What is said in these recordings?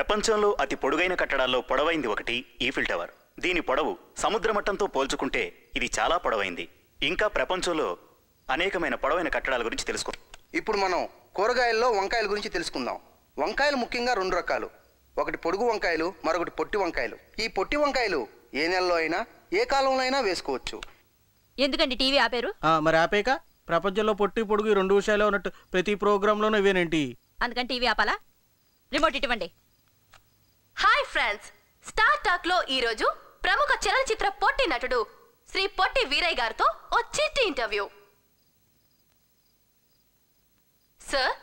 ప్రపంచంలో అతి పొడుగైన కట్టడాల్లో పొడవైంది ఒకటి ఈఫిల్ టవర్. దీని పొడవు సముద్ర మట్టంతో పోల్చుకుంటే ఇది చాలా పొడవైంది. ఇంకా ప్రపంచంలో అనేకమైన పొడవైన కట్టడాల గురించి తెలుసుకుందాం. ఇప్పుడు మనం కూరగాయల్లో వంకాయల గురించి తెలుసుకుందాం. వంకాయలు ముఖ్యంగా 2 రకాలు. ఒకటి పొడుగు వంకాయలు, మరొకటి పొట్టి వంకాయలు. ఈ పొట్టి వంకాయలు ఏ నెలలో అయినా ఏ కాలంలో అయినా వేసుకోవచ్చు. ఎందుకండి టీవీ ఆపారు? మరి ఆపేక ప్రపంచంలో పొట్టి పొడుగు 2 విషయాలు ఉన్నట్టు ప్రతి ప్రోగ్రాంలోనూ ఇవేనేంటి? అందుకని టీవీ ఆపాలా? రిమోట్ ఇవ్వండి. హాయ్ ఫ్రెండ్స్, స్టార్ టాక్ లో ఈ రోజు ప్రముఖ చలనచిత్ర పొట్టి నటుడు శ్రీ పొట్టి వీరయ్య గారితో ఓ చిట్టి ఇంటర్వ్యూ. సార్,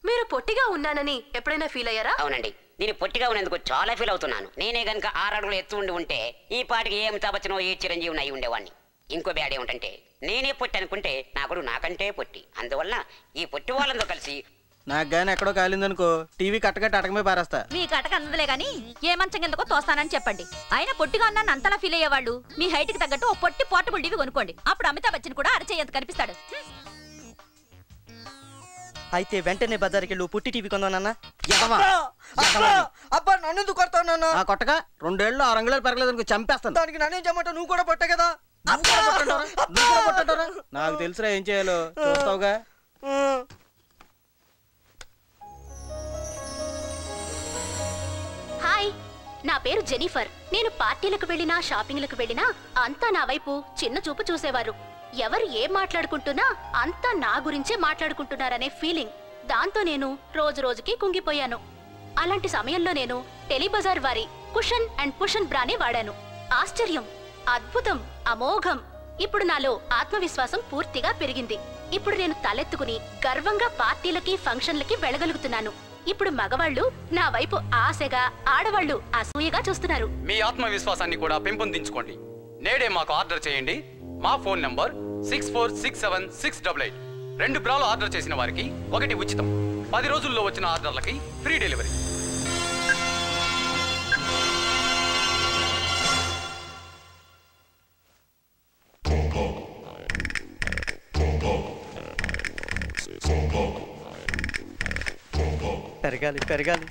మీరు పొట్టిగా ఉన్నానని ఎప్పుడైనా ఫీల్ అయ్యారా? అవునండి, నేను పొట్టిగా ఉన్నందుకు చాలా ఫీల్ అవుతున్నాను. నేనే గనక 6 అడుగులు ఎత్తు ఉంటే ఈ పాటికి ఏ అమితాబ్ బచ్చనో ఏ చిరంజీవి అయి ఉండేవాడిని. ఇంకో బ్యాడ్ ఏమిటంటే నేనే పొట్టి అనుకుంటే నాకుడు నాకంటే పొట్టి. అందువల్ల ఈ పొట్టి వాళ్ళంతో కలిసి నాకు గానీ ఎక్కడో కాలిందనుకో టీవీ కట్టకట్ట అటకమే పారేస్తా. మీ కటక అందలే గాని ఏ మంచం కిందకో తోస్తానని చెప్పండి. ఆయన పొట్టిగా ఉన్నాను అంతలా ఫీల్ అయ్యేవాళ్ళు మీ హైట్ కి తగ్గట్టు ఓ పొట్టి పోర్టబుల్ టీవీ కొనుక్కోండి. అప్పుడు అమితాబ్ బచ్చన్ కూడా అరచేయంత కనిపిస్తాడు. అయితే వెంటనే బజార్కి పొట్టి టీవీ కొందానన్నా. అబ్బా నన్ను కొడతావు? కొట్టగా 2 ఏళ్ళు 6 అంగుళాలు పెరగలేదు చంపేస్తాను. దానికి నన్ను చెప్పమంటావు? నువ్వు కూడా పొట్టే కదా. నాకు తెలుసురా ఏం చేయాలో, చూస్తావుగా. హాయ్, నా పేరు జెనిఫర్. నేను పార్టీలకు వెళ్ళినా షాపింగ్లకు వెళ్ళినా అంతా నా వైపు చిన్న చూపు చూసేవారు. ఎవరు ఏం మాట్లాడుకుంటున్నా అంతా నా గురించే మాట్లాడుకుంటున్నారనే ఫీలింగ్. దాంతో నేను రోజు రోజుకి కుంగిపోయాను. అలాంటి సమయంలో నేను టెలిబజార్ వారి కుషన్ అండ్ పుషన్ బ్రానే వాడాను. ఆశ్చర్యం, అద్భుతం, అమోఘం. ఇప్పుడు నాలో ఆత్మవిశ్వాసం పూర్తిగా పెరిగింది. ఇప్పుడు నేను తలెత్తుకుని గర్వంగా పార్టీలకి ఫంక్షన్లకి వెళ్ళగలుగుతున్నాను. ఇప్పుడు మగవాళ్ళు నా వైపు ఆశగా, ఆడవాళ్లు అసూయగా చూస్తున్నారు. మీ ఆత్మవిశ్వాసాన్ని కూడా పెంపొందించుకోండి. నేడే మాకు ఆర్డర్ చేయండి. మా ఫోన్ నంబర్ 64676688. 2 బ్రాలు ఆర్డర్ చేసిన వారికి 1 ఉచితం. 10 రోజుల్లో వచ్చిన ఆర్డర్లకి ఫ్రీ డెలివరీ. పెరగాలి పెరగాలి.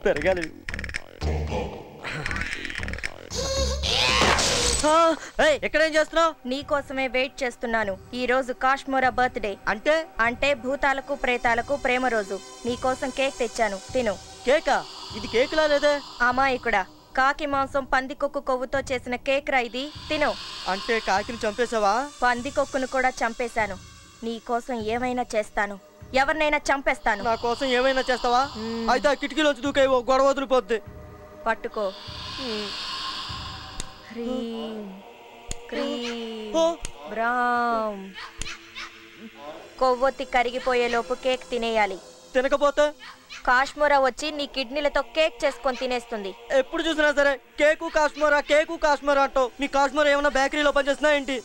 పెరగాలి. ఎక్కడేం చేస్తున్నావు? నీకోసమే వెయిట్ చేస్తున్నాను. ఈ రోజు కాశ్మోరా బర్త్డే. అంటే? అంటే భూతాలకు ప్రేతాలకు ప్రేమ రోజు. నీకోసం కేక్ తెచ్చాను, తిను. కేకా? ఇది కేక్ లా లేదే. అమాయకుడా, కాకి మాంసం పందికొక్కు కొవ్వుతో చేసిన కేక్ రా ఇది, తిను. అంటే కాకిని చంపేశావా? పందికొక్కును కూడా చంపేశాను. నీకోసం ఏమైనా చేస్తాను, ఎవరినైనా చంపేస్తాను. నా కోసం ఏమైనా చేస్తావా? అయితే ఆ కిటికీలోంచి దూకే గొడవ వదిలిపోద్ది. పట్టుకో. Cream cream brown. కొవ్వొత్తి కరిగిపోయేలోపు కేక్ తినేయాలి. తినకపోతే కాశ్మోరా వచ్చి నీ కిడ్నీలతో కేక్ చేసుకొని తినేస్తుంది. ఎప్పుడు చూసినా సరే కేకు కాశ్మోరా కేకు కాశ్మోరా అంటావు. నీ కాశ్మోరా ఏమైనా బేకరీలో పనిచేస్తున్నా ఏంటి?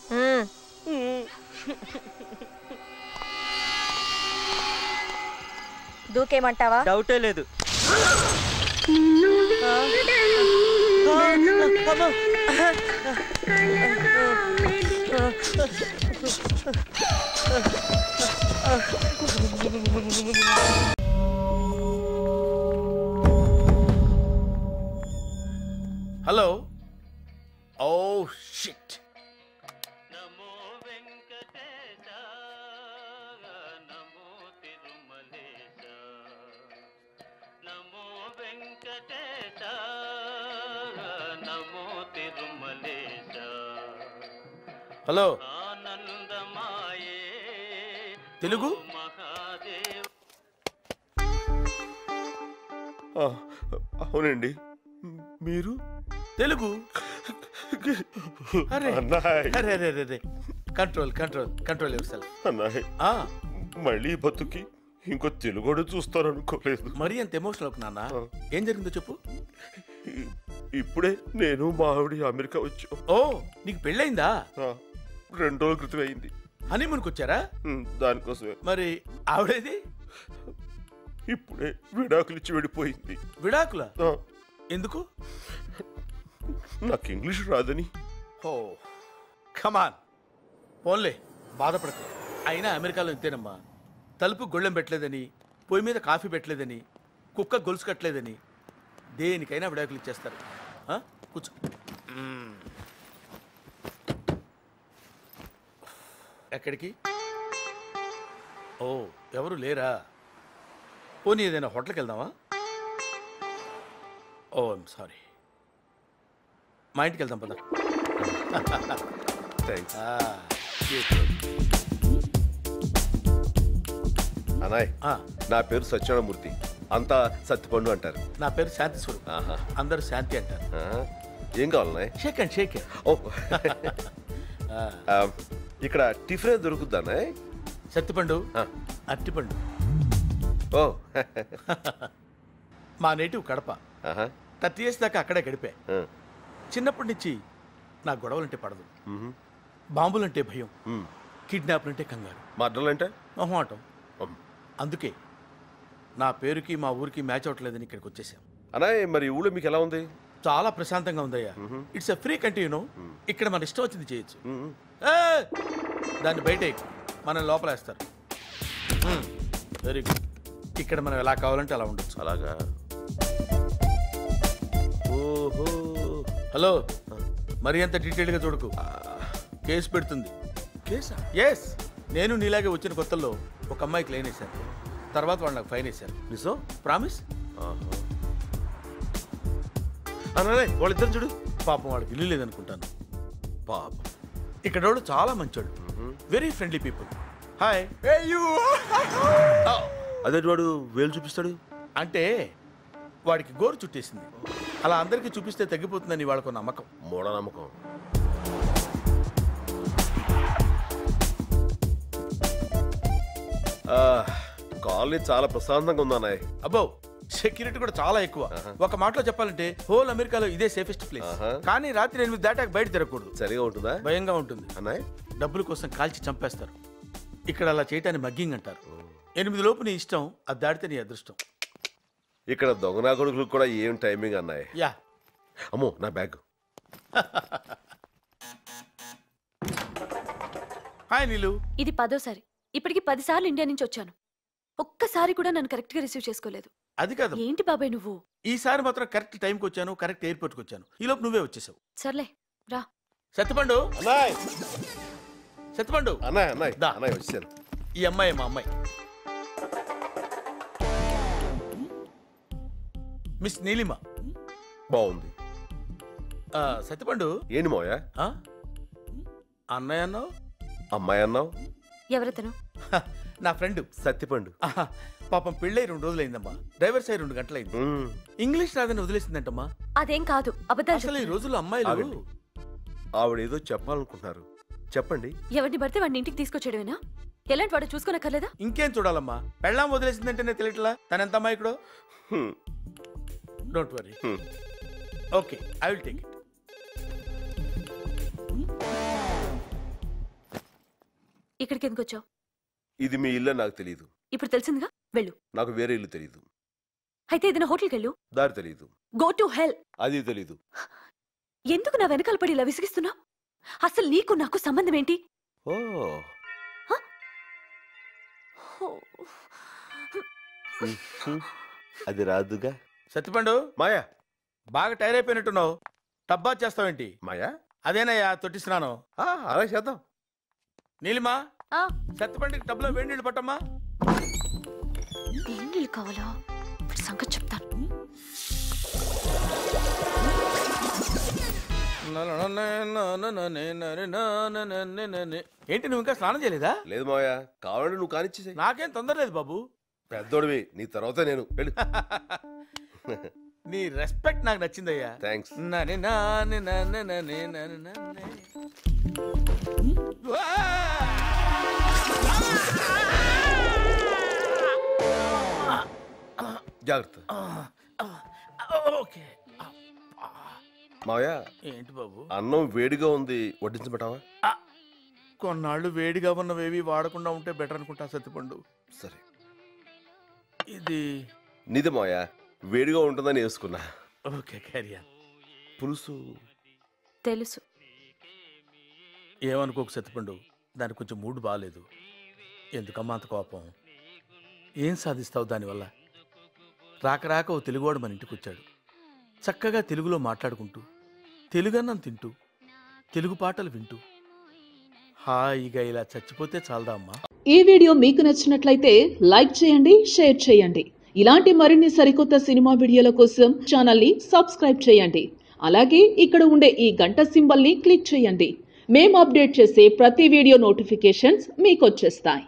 దూకేమంటావా? డౌటే లేదు. Hello. Oh shit. Hello, Telugu? అవునండి. మీరు తెలుగు? అరే అరే అరే అరే, control control control yourself. అన్నాయ్, మళ్ళీ బతుకి ఇంకో తెలుగు చూస్తారనుకోలేదు. మరీ అంత ఎమోషనల్ అవుకు నాన్న. ఏం జరిగిందో చెప్పు. ఇప్పుడే నేను మా ఆవిడ అమెరికా వచ్చాం. ఓ, నీకు పెళ్ళయిందా? 2 రోజుల క్రితం అయింది. హనీమూన్కి వచ్చారా? దానికోసమే. మరి ఆవిడేది? ఇప్పుడే విడాకులు ఇచ్చి వెళ్ళిపోయింది. విడాకుల? ఎందుకు? నాకు ఇంగ్లీష్ రాదని. ఓ కమాన్, పోన్లే బాధపడకు. అయినా అమెరికాలో ఇంతేనమ్మా, తలుపు గొళ్ళెం పెట్టలేదని, పొయ్యి మీద కాఫీ పెట్టలేదని, కుక్క గొలుసు కట్టలేదని దేనికైనా విడాకులు ఇచ్చేస్తారు. కూర్చో. ఎక్కడికి? ఓ, ఎవరు లేరా? పోనీ ఏదైనా హోటల్కి వెళ్దామా? ఓ ఐమ్ సారీ, మా ఇంటికి వెళ్దాం పద. అనాయ్, నా పేరు సత్యనారాయణమూర్తి, అంతా సత్తిపండు అంటారు. నా పేరు శాంతి స్వరూప్, అందరూ శాంతి అంటారు. ఏం కావాలన్నాయ్? షేక్ అండ్ షేక్. ఓ, ఇక్కడ టిఫిన్ దొరుకుద్దా అన్నాయ్? సత్తిపండు, అరటిపండు. ఓ, మా నేటివ్ కడప. 30 years దాకా అక్కడే గడిపా. చిన్నప్పటి నుంచి నా గొడవలంటే పడదు, బాంబులంటే భయం, కిడ్నాప్లంటే కంగారు, మర్డర్లంటే మొహమాటం. అందుకే నా పేరుకి మా ఊరికి మ్యాచ్ అవ్వట్లేదని ఇక్కడికి వచ్చేసాం. అనాయ్, మరి ఊళ్ళో మీకు ఎలా ఉంది? చాలా ప్రశాంతంగా ఉందయ్యా. ఇట్స్ ఎ ఫ్రీ కంట్రీ, ఇక్కడ మన ఇష్టం వచ్చింది చేయొచ్చు. దాన్ని బయట మనం లోపలేస్తారు. Very good. ఇక్కడ మనం ఎలా కావాలంటే అలా ఉండొచ్చు. అలాగా? ఓహో, హలో, మరి అంత డీటెయిల్గా చూడకు, కేసు పెడుతుంది. కేసా? ఎస్. నేను నీలాగే వచ్చిన కొత్తల్లో ఒక అమ్మాయికి లైన్ వేశాను, తర్వాత వాళ్ళు నాకు ఫైన్ వేశారు. నిజం, ప్రామిస్. వాళ్ళిద్దరు చూడు, పాపం వాడికి ఇల్లు లేదనుకుంటాను. పాపం ఇక్కడ వాళ్ళు చాలా మంచోడు, వెరీ ఫ్రెండ్లీ పీపుల్. హాయ్. అదే వాడు వేలు చూపిస్తాడు అంటే వాడికి గోరు చుట్టేసింది, అలా అందరికీ చూపిస్తే తగ్గిపోతుందని వాళ్ళకు నమ్మకం. మూఢనమ్మకం. కాలనీ చాలా ప్రశాంతంగా ఉందన్నాయ్. అబ్బో, సెక్యూరిటీ కూడా చాలా ఎక్కువ. ఒక మాటలో చెప్పాలంటే హోల్ అమెరికాలో ఇదే సేఫెస్ట్ ప్లేస్. కానీ రాత్రి 8 దాటాక బయట తిరగకూడదు. సరిగా ఉంటుందా? భయంగా ఉంటుంది అన్నాయ్. డబ్బుల కోసం కాల్చి చంపేస్తారు. ఇక్కడ అలా చేయటాన్ని మగ్గింగ్ అంటారు. 8 లోపు నీ ఇష్టం, అది దాటితే నీ అదృష్టం. ఇక్కడ దొంగనా కొడుకులకు కూడా ఏం టైమింగ్ అన్నాయ్. యా. అమ్మో, నా బ్యాగ్. హాయ్ నీలు. ఇది 10వ సారి. ఇప్పటికి 10 సార్లు ఇండియా నుంచి వచ్చాను. ఒక్కసారి కూడా నన్ను కరెక్ట్ గా రిసీవ్ చేసుకోలేదు. అది కాదు. ఏంటి బాబాయ్ నువ్వు? ఈసారి మాత్రం కరెక్ట్ టైంకి వచ్చాను, కరెక్ట్ ఎయిర్పోర్ట్కి వచ్చాను. ఈ లోపు నువ్వే వచ్చేసావు. సర్లే రా. సత్తిపండు. సత్తిపండు. అన్నాయ్ అన్నాయ్ అన్నాయ్ వచ్చాను. ఈ అమ్మాయి మా అమ్మాయి, మిస్ నీలిమ. బాగుంది. సత్తిపండు. ఏంటి మోయా? అన్నయ్య అన్నావు, అమ్మాయి అన్నావు. ఎవరతను? నా ఫ్రెండ్ సత్తిపండు. పాపం పెళ్ళై 2 రోజులైందమ్మా, డ్రైవర్స్ అయి 2 గంటలైంది. ఇంగ్లీష్ రాదని వదిలేసిందంటమ్మా. అదేం కాదు, అబద్ధాలు. అసలు ఈ రోజుల్లో అమ్మాయిలు ఆవిడేదో చెప్పాలనుకుంటున్నారు, చెప్పండి. ఎవరిని పడితే వాడిని ఇంటికి తీసుకొచ్చేయడమేనా? ఎలాంటి వాడు చూసుకోనక్కర్లేదా? ఇంకేం చూడాలమ్మా, పెళ్ళాం వదిలేసిందంటేనే తెలియట్లా తనెంత అమ్మాయికుడో. Don't worry. Okay, I will take it. ఇక్కడికి ఎందుకు వచ్చావు? ఇది మీ ఇల్లు నాకు తెలియదు. ఇప్పుడు తెలిసిందిగా, వెళ్ళు. నాకు వేరే ఇల్లు తెలియదు. అయితే ఏదైనా హోటల్కి వెళ్ళు. దారి తెలియదు. Go to hell. అది తెలీదు. ఎందుకు నా వెనకాల పడి ఇలా విసిగిస్తున్నావు? అసలు నీకు నాకు సంబంధం ఏంటి? ఓ, అది రాదుగా. సత్తిపండు. మాయా, బాగా టైర్ అయిపోయినట్టున్నావు, టబ్బా చేస్తావేంటి? మాయా, అదేనయ్యా తొట్టి స్నానం. అలా చేద్దాం. నీలిమా, సత్తిపండుకి టబ్లో వేడి నీళ్ళు పట్టమ్మా. వేడి నీళ్ళు కావాలా? ఇప్పుడు సంగతి చెప్తాను. ఏంటి నువ్వు ఇంకా స్నానం చేయలేదా? లేదు మాయా, కావాలంటే నువ్వు కానిచ్చేసే. నాకేం తొందర లేదు బాబు. పెద్దోడివి, నీ తర్వాత నేను. నీ రెస్పెక్ట్ నాకు నచ్చిందయ్యా. థ్యాంక్స్. జాగ్రత్త. ఓకే. మావయ్య, ఏంటి బాబు? అన్నం వేడిగా ఉంది, వడ్డించబెట్టావా? కొన్నాళ్ళు వేడిగా ఉన్నవేవి వాడకుండా ఉంటే బెటర్ అనుకుంటా సత్తిపండు. సరే. ఇది నీది మావయ్య, వేడిగా ఉంటుందని వేసుకున్నా. Okay, carrier. పులుసు తెలుసు. ఏమనుకోకు సత్తిపండు, దానికి కొంచెం మూడ్ బాగాలేదు. ఎందుకమ్మా అంత కోపం? ఏం సాధిస్తావు దానివల్ల? రాక రాక ఓ తెలుగువాడు మన ఇంటికి వచ్చాడు. చక్కగా తెలుగులో మాట్లాడుకుంటూ, తెలుగన్నం తింటూ, తెలుగు పాటలు వింటూ హాయిగా ఇలా చచ్చిపోతే చాలదా అమ్మా? ఈ వీడియో మీకు నచ్చినట్లయితే లైక్ చేయండి, షేర్ చేయండి. ఇలాంటి మరిన్ని సరికొత్త సినిమా వీడియోల కోసం ఛానల్ని సబ్స్క్రైబ్ చేయండి. అలాగే ఇక్కడ ఉండే ఈ గంట సింబల్ని క్లిక్ చేయండి. మేము అప్డేట్ చేసే ప్రతి వీడియో నోటిఫికేషన్స్ మీకు వచ్చేస్తాయి.